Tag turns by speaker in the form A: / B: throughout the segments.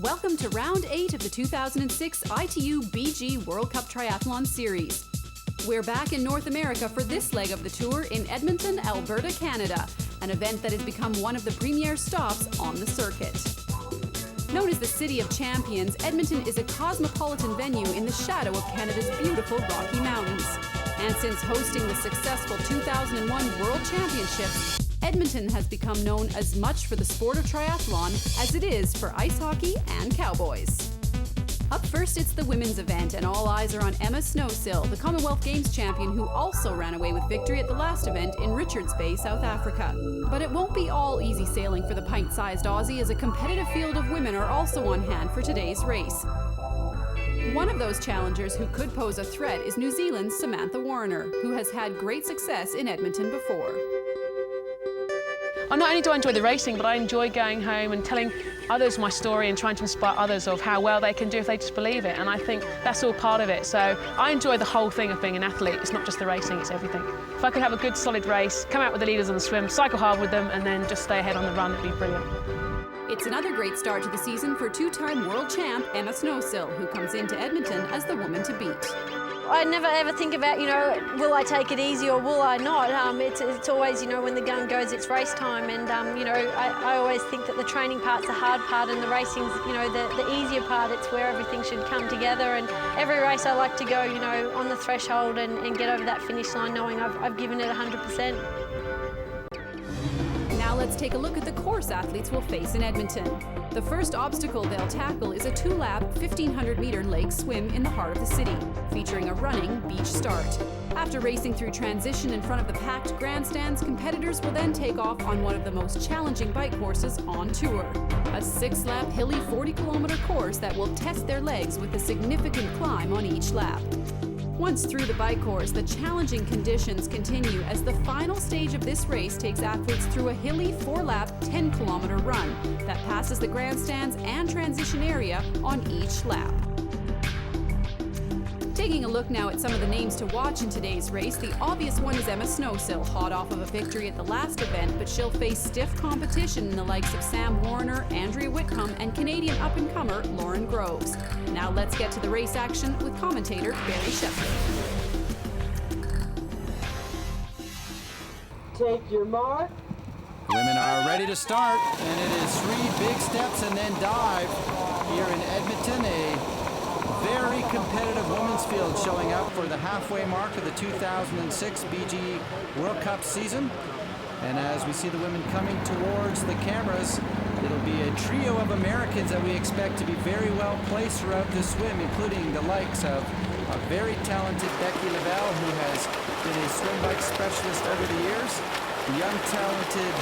A: Welcome to Round 8 of the 2006 ITU BG World Cup Triathlon Series. We're back in North America for this leg of the tour in Edmonton, Alberta, Canada, an event that has become one of the premier stops on the circuit. Known as the City of Champions, Edmonton is a cosmopolitan venue in the shadow of Canada's beautiful Rocky Mountains. And since hosting the successful 2001 World Championships, Edmonton has become known as much for the sport of triathlon as it is for ice hockey and cowboys. Up first, it's the women's event, and all eyes are on Emma Snowsill, the Commonwealth Games champion who also ran away with victory at the last event in Richards Bay, South Africa. But it won't be all easy sailing for the pint-sized Aussie, as a competitive field of women are also on hand for today's race. One of those challengers who could pose a threat is New Zealand's Samantha Warner, who has had great success in Edmonton before.
B: Not only do I enjoy the racing, but I enjoy going home and telling others my story and trying to inspire others of how well they can do if they just believe it. And I think that's all part of it. So I enjoy the whole thing of being an athlete. It's not just the racing, it's everything. If I could have a good solid race, come out with the leaders on the swim, cycle hard with them, and then just stay ahead on the run, it'd be brilliant.
A: It's another great start to the season for two-time world champ Emma Snowsill, who comes into Edmonton as the woman to beat.
C: I never ever think about, will I take it easy or will I not? It's always, when the gun goes, it's race time. And, I always think that the training part's the hard part and the racing's, the easier part. It's where everything should come together. And every race I like to go, on the threshold and get over that finish line knowing I've given it 100%.
A: Now let's take a look at the course athletes will face in Edmonton. The first obstacle they'll tackle is a 2-lap, 1,500-meter lake swim in the heart of the city, featuring a running beach start. After racing through transition in front of the packed grandstands, competitors will then take off on one of the most challenging bike courses on tour. A 6-lap, hilly 40-kilometer course that will test their legs with a significant climb on each lap. Once through the bike course, the challenging conditions continue as the final stage of this race takes athletes through a hilly 4-lap, 10-kilometer run that passes the grandstands and transition area on each lap. Taking a look now at some of the names to watch in today's race, the obvious one is Emma Snowsill, hot off of a victory at the last event, but she'll face stiff competition in the likes of Sam Warner, Andrea Whitcomb, and Canadian up-and-comer Lauren Groves. Now let's get to the race action with commentator Barry Shepard.
D: Take your mark.
E: Women are ready to start, and it is 3 big steps and then dive here in Edmonton. A very competitive women's field showing up for the halfway mark of the 2006 BG World Cup season. And as we see the women coming towards the cameras, it'll be a trio of Americans that we expect to be very well placed throughout this swim, including the likes of a very talented Becky Lavelle, who has been a swim bike specialist over the years. The young, talented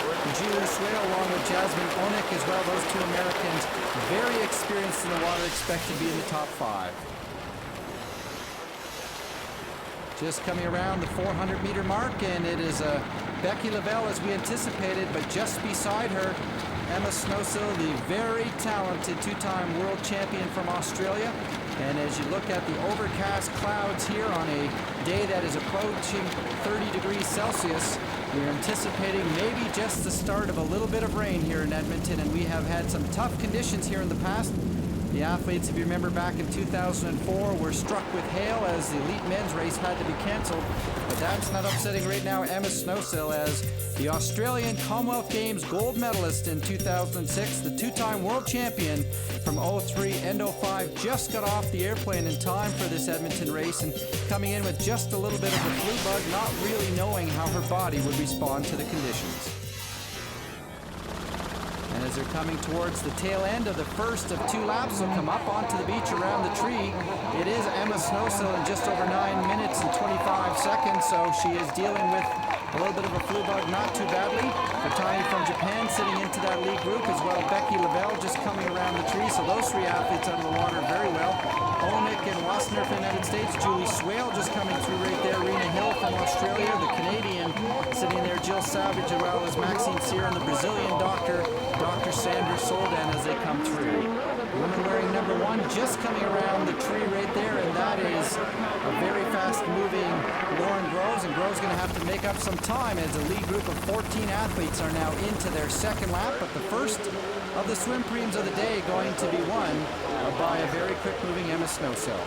E: Julie Swale, along with Jasmine Onik as well. Those 2 Americans, very experienced in the water, expect to be in the top 5. Just coming around the 400-meter mark, and it is Becky Lavelle as we anticipated, but just beside her, Emma Snowsill, the very talented 2-time world champion from Australia. And as you look at the overcast clouds here on a day that is approaching 30 degrees Celsius, we're anticipating maybe just the start of a little bit of rain here in Edmonton, and we have had some tough conditions here in the past. The athletes, if you remember back in 2004, were struck with hail as the elite men's race had to be canceled. But that's not upsetting right now Emma Snowsill, as the Australian Commonwealth Games gold medalist in 2006, the 2-time world champion from 03 and 05, just got off the airplane in time for this Edmonton race and coming in with just a little bit of a flu bug, not really knowing how her body would respond to the conditions. And as they're coming towards the tail end of the first of 2 laps, they'll come up onto the beach around the tree. It is Emma Snowsill in just over 9 minutes and 25 seconds, so she is dealing with a little bit of a flu bug, not too badly. Fatani from Japan sitting into that lead group, as well Becky Lavelle just coming around the tree. So those 3 athletes out of the water very well. Onik and Wassner from the United States. Julie Swale just coming through right there. Rena Hill from Australia. The Canadian sitting there, Jill Savage, as well as Maxine Cyr, and the Brazilian Dr. Sandra Soldan as they come through. Woman wearing number 1 just coming around the tree right there, and that is a very fast-moving Lauren Groves, and Groves going to have to make up some time as a lead group of 14 athletes are now into their second lap, but the first of the swim preems of the day going to be won by a very quick-moving Emma Snowsill.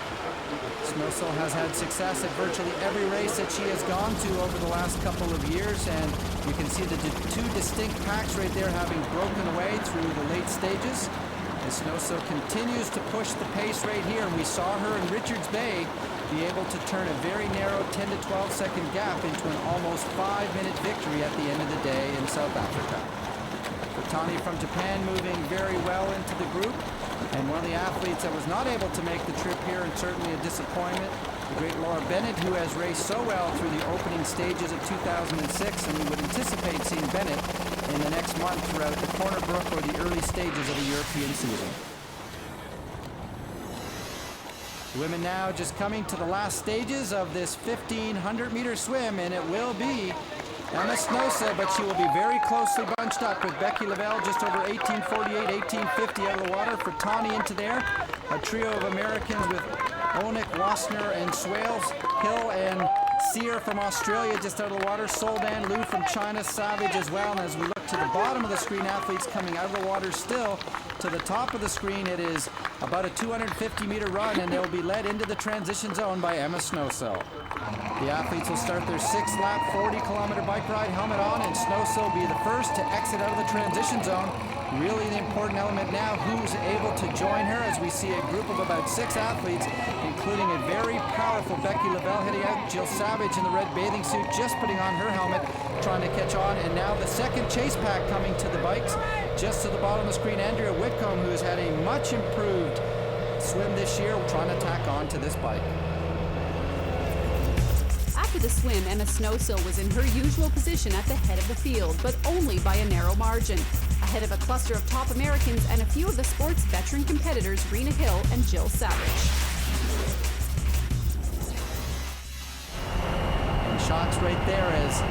E: Snowsill has had success at virtually every race that she has gone to over the last couple of years, and you can see the two distinct packs right there having broken away through the late stages. As Snowsill continues to push the pace right here, and we saw her in Richards Bay be able to turn a very narrow 10 to 12 second gap into an almost 5-minute victory at the end of the day in South Africa. Tani from Japan moving very well into the group, and one of the athletes that was not able to make the trip here, and certainly a disappointment, the great Laura Bennett, who has raced so well through the opening stages of 2006, and we would anticipate seeing Bennett in the next month throughout the Corner Brook or the early stages of the European season. The women now just coming to the last stages of this 1,500-meter swim, and it will be Emma Snowsill, but she will be very closely bunched up with Becky Lavelle just over 18:48, 18:50 out of the water. For Tani into there, a trio of Americans with Onik, Wassner, and Swales, Hill and Sear from Australia just out of the water, Soldan, Liu from China, Savage as well. And as we look to the bottom of the screen, athletes coming out of the water still. To the top of the screen, it is about a 250-meter run, and they'll be led into the transition zone by Emma Snowsill. The athletes will start their 6-lap, 40-kilometer bike ride, helmet on, and Snowsill will be the first to exit out of the transition zone. Really the important element now, who's able to join her, as we see a group of about 6 athletes, including a very powerful Becky Lavelle heading out, Jill Savage in the red bathing suit, just putting on her helmet, trying to catch on, and now the second chase pack coming to the bikes. Just to the bottom of the screen, Andrea Whitcomb, who has had a much improved swim this year, trying to tack on to this bike.
A: After the swim, Emma Snowsill was in her usual position at the head of the field, but only by a narrow margin, ahead of a cluster of top Americans and a few of the sport's veteran competitors, Rena Hill and Jill Savage.
E: And shots right there as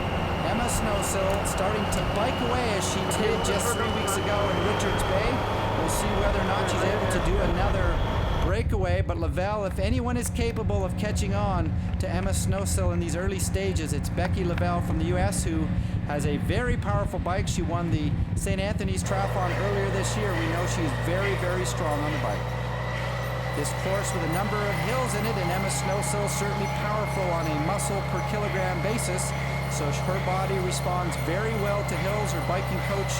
E: Emma Snowsill starting to bike away as she did just 3 weeks ago in Richards Bay. We'll see whether or not she's able to do another breakaway, but Lavelle, if anyone is capable of catching on to Emma Snowsill in these early stages, it's Becky Lavelle from the US, who has a very powerful bike. She won the St. Anthony's Triathlon earlier this year. We know she's very, very strong on the bike. This course with a number of hills in it, and Emma Snowsill certainly powerful on a muscle per kilogram basis, so her body responds very well to hills. Her biking coach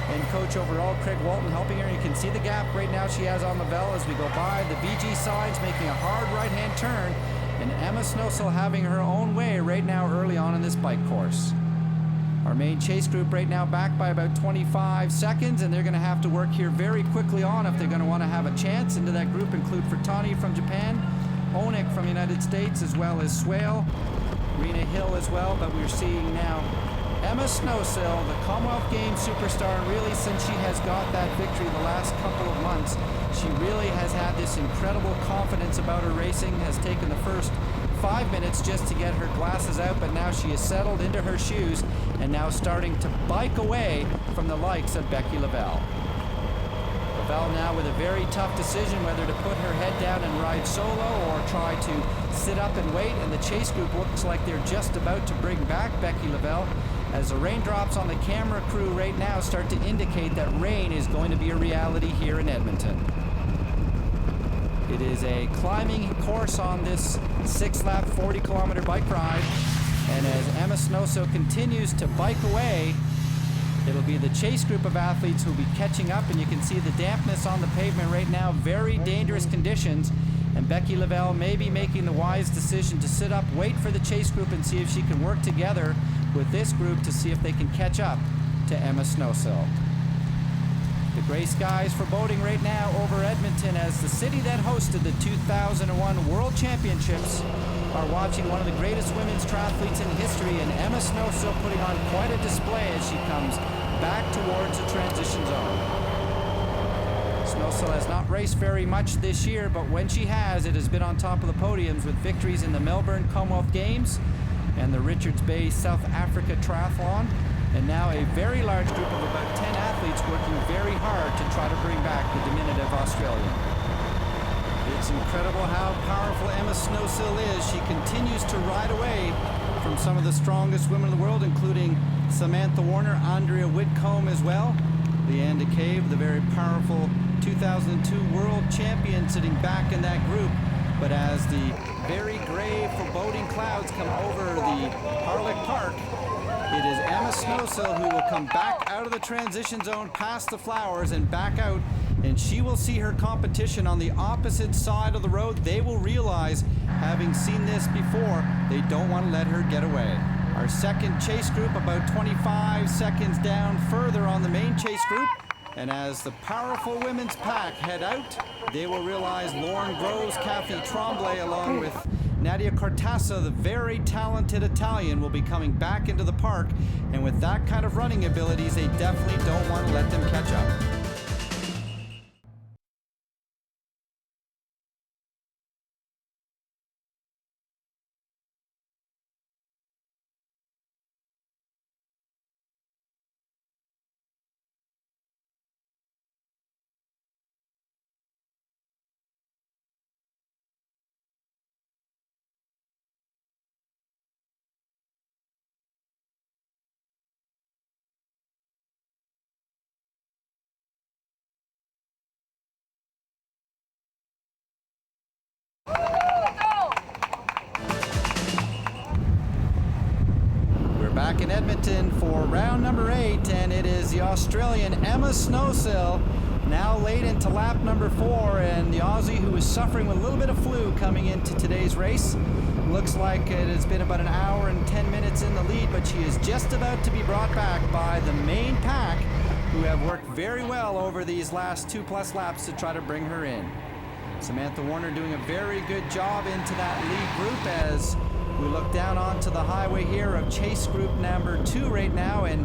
E: and coach overall, Craig Walton, helping her. You can see the gap right now she has on Lavelle as we go by the BG signs, making a hard right-hand turn, and Emma Snowsill having her own way right now early on in this bike course. Our main chase group right now back by about 25 seconds, and they're going to have to work here very quickly on if they're going to want to have a chance. Into that group include Furtani from Japan, Onik from the United States, as well as Swale, Rena Hill as well, but we're seeing now Emma Snowsill, the Commonwealth Games superstar, and really since she has got that victory the last couple of months, she really has had this incredible confidence about her racing, has taken the first 5 minutes just to get her glasses out, but now she is settled into her shoes and now starting to bike away from the likes of Becky Lavelle. Lavelle now with a very tough decision whether to put her head down and ride solo or try to sit up and wait, and the chase group looks like they're just about to bring back Becky Lavelle as the raindrops on the camera crew right now start to indicate that rain is going to be a reality here in Edmonton. It is a climbing course on this 6-lap, 40-kilometer bike ride, and as Emma Snowsill continues to bike away, it'll be the chase group of athletes who'll be catching up, and you can see the dampness on the pavement right now, very dangerous conditions, and Becky Lavelle may be making the wise decision to sit up, wait for the chase group, and see if she can work together with this group to see if they can catch up to Emma Snowsill. The gray skies foreboding right now over Edmonton as the city that hosted the 2001 World Championships are watching one of the greatest women's triathletes in history, and Emma Snowsill putting on quite a display as she comes back towards the transition zone. Snowsill has not raced very much this year, but when she has, it has been on top of the podiums with victories in the Melbourne Commonwealth Games and the Richards Bay South Africa Triathlon, and now a very large group of about 10 athletes athletes working very hard to try to bring back the diminutive Australian. It's incredible how powerful Emma Snowsill is. She continues to ride away from some of the strongest women in the world, including Samantha Warner, Andrea Whitcomb as well. Leanne DeCave, the very powerful 2002 world champion, sitting back in that group. But as the very gray, foreboding clouds come over the Harlech Park, it is Emma Snowsill who will come back out of the transition zone past the flowers and back out, and she will see her competition on the opposite side of the road. They will realize, having seen this before, they don't want to let her get away. Our second chase group about 25 seconds down further on the main chase group. And as the powerful women's pack head out, they will realize Lauren Groves, Kathy Tremblay, along with Nadia Cortassa, the very talented Italian, will be coming back into the park. And with that kind of running abilities, they definitely don't want to let them catch up. Back in Edmonton for round number 8, and it is the Australian Emma Snowsill, now late into lap number 4, and the Aussie, who is suffering with a little bit of flu coming into today's race. Looks like it has been about an hour and 10 minutes in the lead, but she is just about to be brought back by the main pack, who have worked very well over these last 2+ laps to try to bring her in. Samantha Warner doing a very good job into that lead group as we look down onto the highway here of chase group number 2 right now, and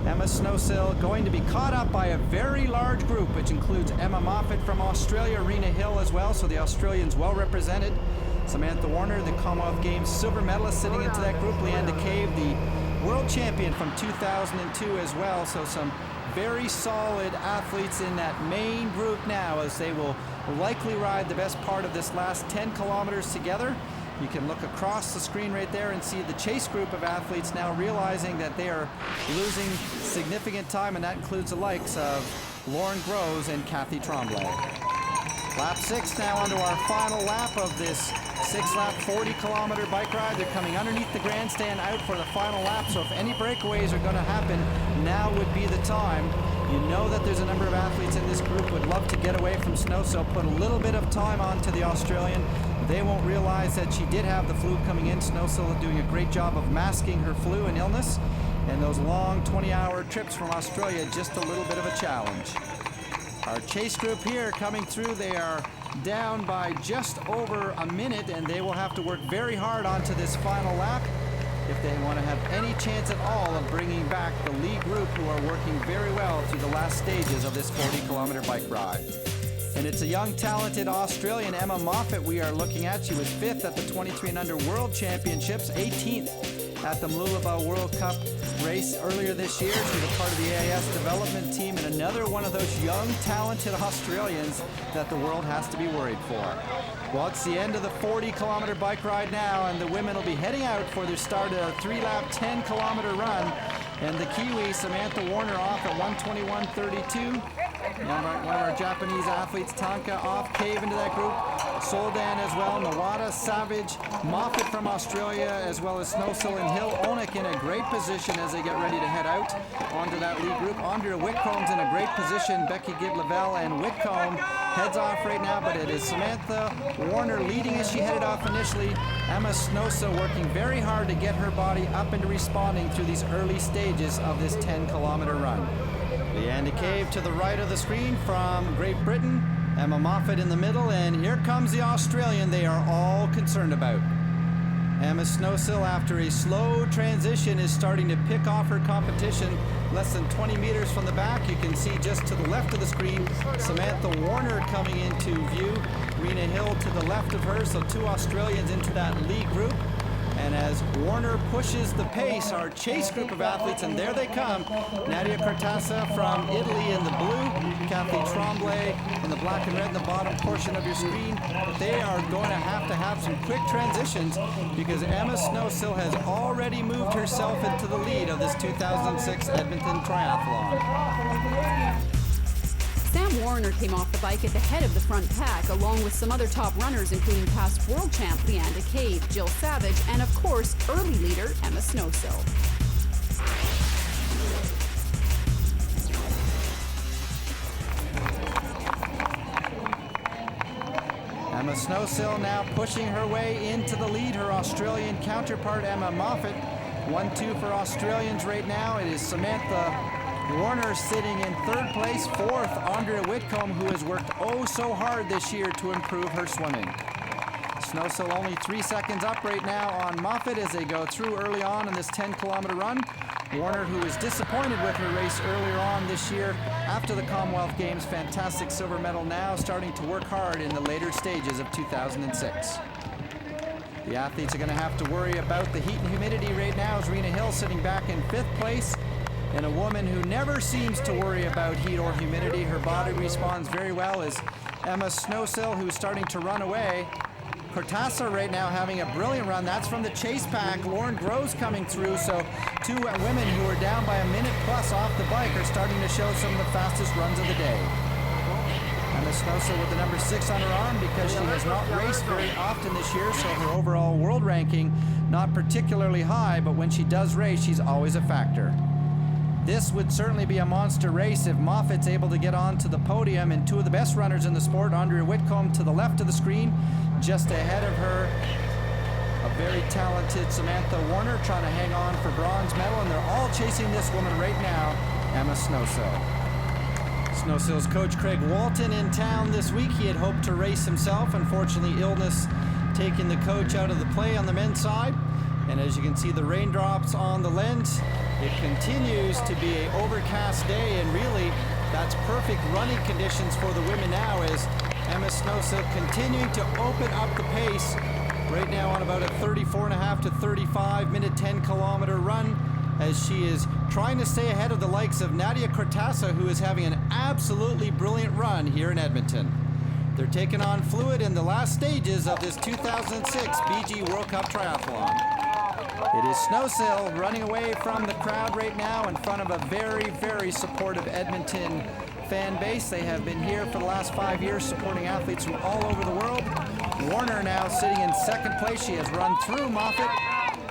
E: Emma Snowsill going to be caught up by a very large group, which includes Emma Moffat from Australia, Rena Hill as well, so the Australians well represented. Samantha Warner, the Commonwealth Games silver medalist, sitting into that group. Leanne DeCave, the world champion from 2002 as well, so some very solid athletes in that main group now, as they will likely ride the best part of this last 10 kilometers together. You can look across the screen right there and see the chase group of athletes now realizing that they are losing significant time, and that includes the likes of Lauren Groves and Kathy Tremblay. Lap 6 now onto our final lap of this 6-lap 40-kilometer bike ride. They're coming underneath the grandstand out for the final lap, so if any breakaways are going to happen, now would be the time. You know that there's a number of athletes in this group would love to get away from Snowsill, put a little bit of time onto the Australian. They won't realize that she did have the flu coming in. Snowsill doing a great job of masking her flu and illness, and those long 20-hour trips from Australia, just a little bit of a challenge. Our chase group here coming through, they are down by just over a minute, and they will have to work very hard onto this final lap if they want to have any chance at all of bringing back the lead group, who are working very well through the last stages of this 40-kilometer bike ride. And it's a young, talented Australian, Emma Moffat, we are looking at. She was 5th at the 23 and under World Championships, 18th at the Mooloolaba World Cup race earlier this year. She's a part of the AIS development team, and another one of those young, talented Australians that the world has to be worried for. Well, it's the end of the 40-kilometer bike ride now, and the women will be heading out for their start of a 3-lap, 10-kilometer run. And the Kiwi, Samantha Warner, off at 1:21:32. One of our Japanese athletes, Tanka, off cave into that group. Soldan as well, Nawada, Savage, Moffat from Australia, as well as Snowsill and Hill. Onik in a great position as they get ready to head out onto that lead group. Andrea Whitcomb's in a great position. Becky Gibb-Lavelle and Whitcomb heads off right now, but it is Samantha Warner leading as she headed off initially. Emma Snowsill working very hard to get her body up into responding through these early stages of this 10-kilometer run. Leanne DeCave to the right of the screen from Great Britain, Emma Moffat in the middle, and here comes the Australian they are all concerned about. Emma Snowsill, after a slow transition, is starting to pick off her competition. Less than 20 meters from the back, you can see just to the left of the screen, Samantha Warner coming into view. Rena Hill to the left of her, so 2 Australians into that lead group. And as Warner pushes the pace, our chase group of athletes, and there they come. Nadia Cortassa from Italy in the blue, Kathy Tremblay in the black and red in the bottom portion of your screen. But they are going to have some quick transitions because Emma Snowsill has already moved herself into the lead of this 2006 Edmonton Triathlon.
A: Sam Warner came off the bike at the head of the front pack, along with some other top runners, including past world champ Leanda Cave, Jill Savage, and of course, early leader Emma Snowsill.
E: Emma Snowsill now pushing her way into the lead. Her Australian counterpart, Emma Moffat. 1-2 for Australians right now. It is Samantha Warner sitting in third place. Fourth, Andrea Whitcomb, who has worked oh so hard this year to improve her swimming. Snowsill only 3 seconds up right now on Moffat as they go through early on in this 10-kilometer run. Warner, who was disappointed with her race earlier on this year after the Commonwealth Games, fantastic silver medal, now starting to work hard in the later stages of 2006. The athletes are going to have to worry about the heat and humidity right now as Rena Hill sitting back in fifth place. And a woman who never seems to worry about heat or humidity. Her body responds very well is Emma Snowsill, who's starting to run away. Cortassa right now having a brilliant run. That's from the chase pack. Lauren Groves coming through. So two women who are down by a minute plus off the bike are starting to show some of the fastest runs of the day. Emma Snowsill with the number 6 on her arm because she has not raced very often this year, so her overall world ranking not particularly high, but when she does race, she's always a factor. This would certainly be a monster race if Moffat's able to get on to the podium, and two of the best runners in the sport, Andrea Whitcomb to the left of the screen, just ahead of her, a very talented Samantha Warner trying to hang on for bronze medal, and they're all chasing this woman right now, Emma Snowsill. Snowsill's coach Craig Walton in town this week. He had hoped to race himself. Unfortunately, illness taking the coach out of the play on the men's side. And as you can see the raindrops on the lens, it continues to be an overcast day, and really that's perfect running conditions for the women now as Emma Snowsill continuing to open up the pace right now on about a 34.5 to 35 minute 10-kilometer run as she is trying to stay ahead of the likes of Nadia Cortassa, who is having an absolutely brilliant run here in Edmonton. They're taking on fluid in the last stages of this 2006 BG World Cup Triathlon. It is Snowsill running away from the crowd right now in front of a very, very supportive Edmonton fan base. They have been here for the last 5 years supporting athletes from all over the world. Warner now sitting in second place. She has run through Moffat.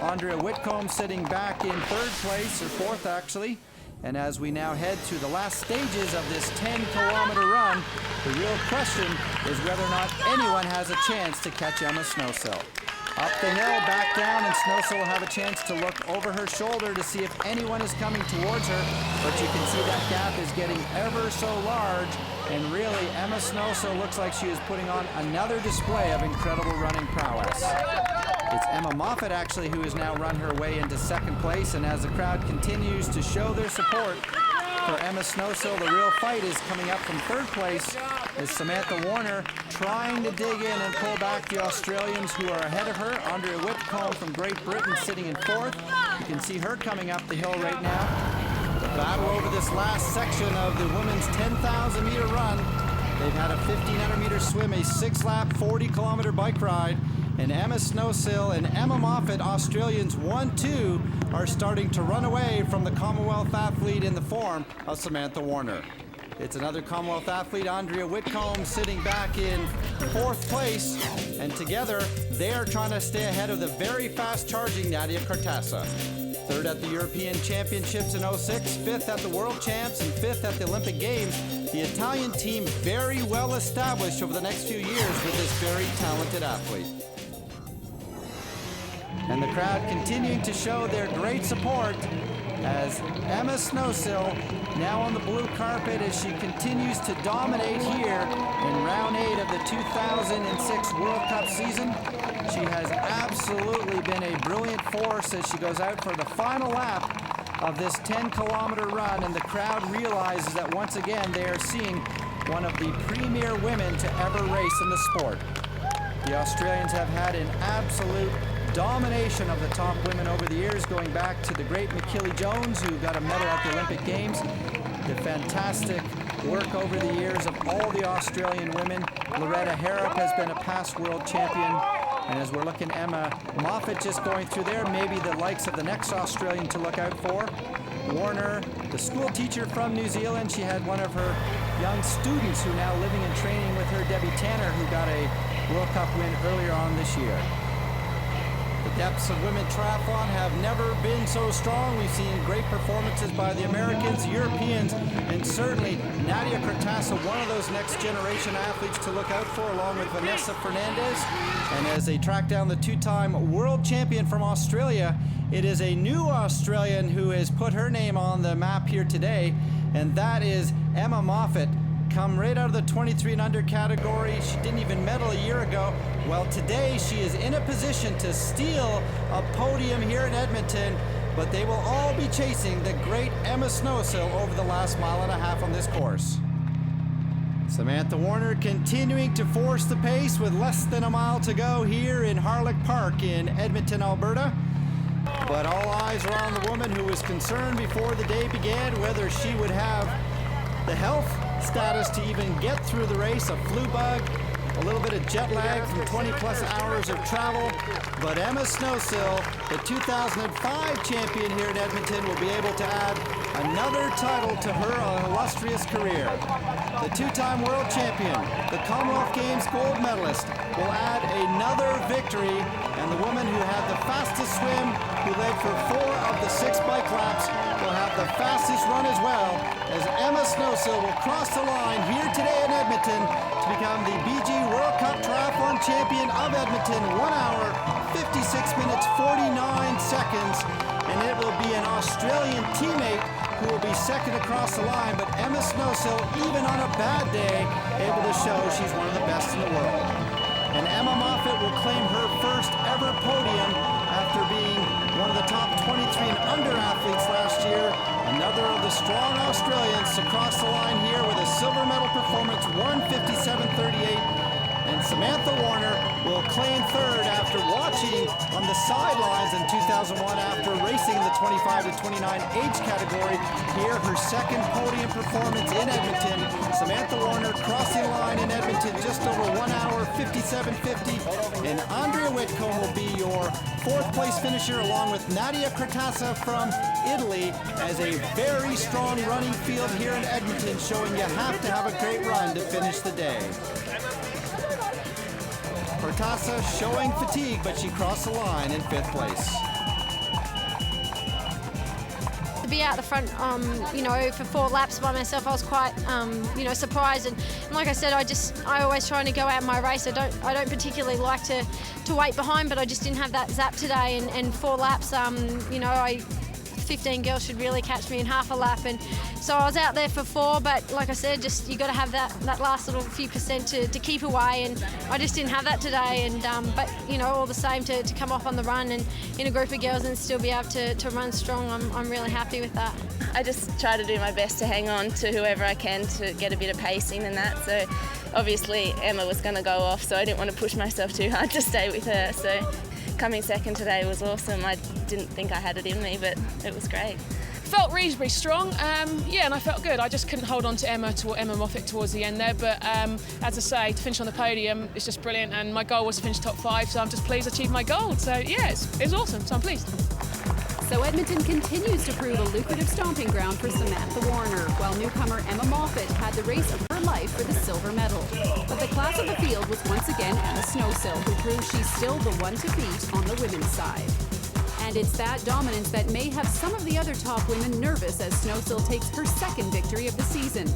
E: Andrea Whitcomb sitting back in third place, or fourth actually. And as we now head to the last stages of this 10-kilometer run, the real question is whether or not anyone has a chance to catch Emma Snowsill. Up the hill, back down, and Snowsill will have a chance to look over her shoulder to see if anyone is coming towards her. But you can see that gap is getting ever so large, and really Emma Snowsill looks like she is putting on another display of incredible running prowess. It's Emma Moffat actually who has now run her way into second place, and as the crowd continues to show their support for Emma Snowsill, the real fight is coming up from third place as Samantha Warner trying to dig in and pull back the Australians who are ahead of her. Andrea Whitcomb from Great Britain sitting in fourth. You can see her coming up the hill right now. The battle over this last section of the women's 10,000 meter run. They've had a 1,500 meter swim, a 6-lap, 40-kilometer bike ride. And Emma Snowsill and Emma Moffat, Australians 1-2, are starting to run away from the Commonwealth athlete in the form of Samantha Warner. It's another Commonwealth athlete, Andrea Whitcomb, sitting back in fourth place. And together, they are trying to stay ahead of the very fast-charging Nadia Cortassa. Third at the European Championships in 2006, fifth at the World Champs, and fifth at the Olympic Games. The Italian team very well established over the next few years with this very talented athlete. And the crowd continuing to show their great support as Emma Snowsill now on the blue carpet as she continues to dominate here in round 8 of the 2006 World Cup season. She has absolutely been a brilliant force as she goes out for the final lap of this 10-kilometer run, and the crowd realizes that once again they are seeing one of the premier women to ever race in the sport. The Australians have had an absolute domination of the top women over the years, going back to the great McKillie Jones, who got a medal at the Olympic Games. The fantastic work over the years of all the Australian women. Loretta Harrop has been a past world champion. And as we're looking, Emma Moffat just going through there, maybe the likes of the next Australian to look out for. Warner, the school teacher from New Zealand, she had one of her young students who now living and training with her, Debbie Tanner, who got a World Cup win earlier on this year. The depths of women triathlon have never been so strong. We've seen great performances by the Americans, Europeans, and certainly Nadia Kratasa, one of those next generation athletes to look out for, along with Vanessa Fernandez. And as they track down the two-time world champion from Australia, it is a new Australian who has put her name on the map here today, and that is Emma Moffat. Come right out of the 23 and under category. She didn't even medal a year ago. Well, today she is in a position to steal a podium here in Edmonton, but they will all be chasing the great Emma Snowsill over the last mile and a half on this course. Samantha Warner continuing to force the pace with less than a mile to go here in Harlech Park in Edmonton, Alberta. But all eyes are on the woman who was concerned before the day began whether she would have the health status to even get through the race, a flu bug, a little bit of jet lag from 20-plus hours of travel. But Emma Snowsill, the 2005 champion here in Edmonton, will be able to add another title to her illustrious career. The two-time world champion, the Commonwealth Games gold medalist, will add another victory, and the woman who had the fastest swim, who led for 4 of the 6 bike laps, will have the fastest run as well, as Emma Snowsill will cross the line here today in Edmonton to become the BG World Cup Triathlon Champion of Edmonton, 1 hour, 56 minutes, 49 seconds, and it will be an Australian teammate who will be second across the line, but Emma Snowsill, even on a bad day, able to show she's one of the best in the world. And Emma Moffat will claim her first ever podium after being one of the top 23 and under athletes last year. Another of the strong Australians to cross the line here with a silver medal performance, 1:57.38. And Samantha Warner will claim third after watching on the sidelines in 2001 after racing the 25 to 29 age category. Here, her second podium performance in Edmonton. Samantha Warner crossing the line in Edmonton just over 1 hour, 57.50. And Andrea Whitcomb will be your 4th place finisher, along with Nadia Kratasa from Italy, as a very strong running field here in Edmonton, showing you have to have a great run to finish the day. Kratasa showing fatigue, but she crossed the line in 5th place.
C: To be out the front, for 4 laps by myself, I was quite, surprised. And like I said, I always try to go out my race. I don't particularly like to wait behind, but I just didn't have that zap today. And 4 laps, 15 girls should really catch me in half a lap, and so I was out there for 4, but like I said, just you got to have that last little few percent to keep away, and I just didn't have that today. And but all the same, to come off on the run and in a group of girls and still be able to run strong, I'm really happy with that.
D: I just try to do my best to hang on to whoever I can to get a bit of pacing and that. So obviously Emma was going to go off, so I didn't want to push myself too hard to stay with her. So coming second today was awesome. I didn't think I had it in me, but it was great.
B: Felt reasonably strong, and I felt good. I just couldn't hold on to Emma Moffat towards the end there, but as I say, to finish on the podium is just brilliant, and my goal was to finish top 5, so I'm just pleased I achieved my goal. So yeah, it's awesome, so I'm pleased.
A: So Edmonton continues to prove a lucrative stomping ground for Samantha Warner, while newcomer Emma Moffat had the race of her life for the silver medal. But the class of the field was once again Emma Snowsill, who proved she's still the one to beat on the women's side. And it's that dominance that may have some of the other top women nervous as Snowsill takes her second victory of the season.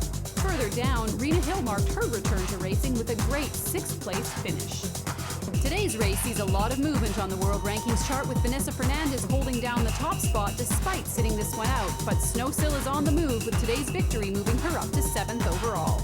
A: Further down, Rena Hill marked her return to racing with a great 6th place finish. Today's race sees a lot of movement on the world rankings chart, with Vanessa Fernandez holding down the top spot despite sitting this one out. But Snowsill is on the move, with today's victory moving her up to 7th overall.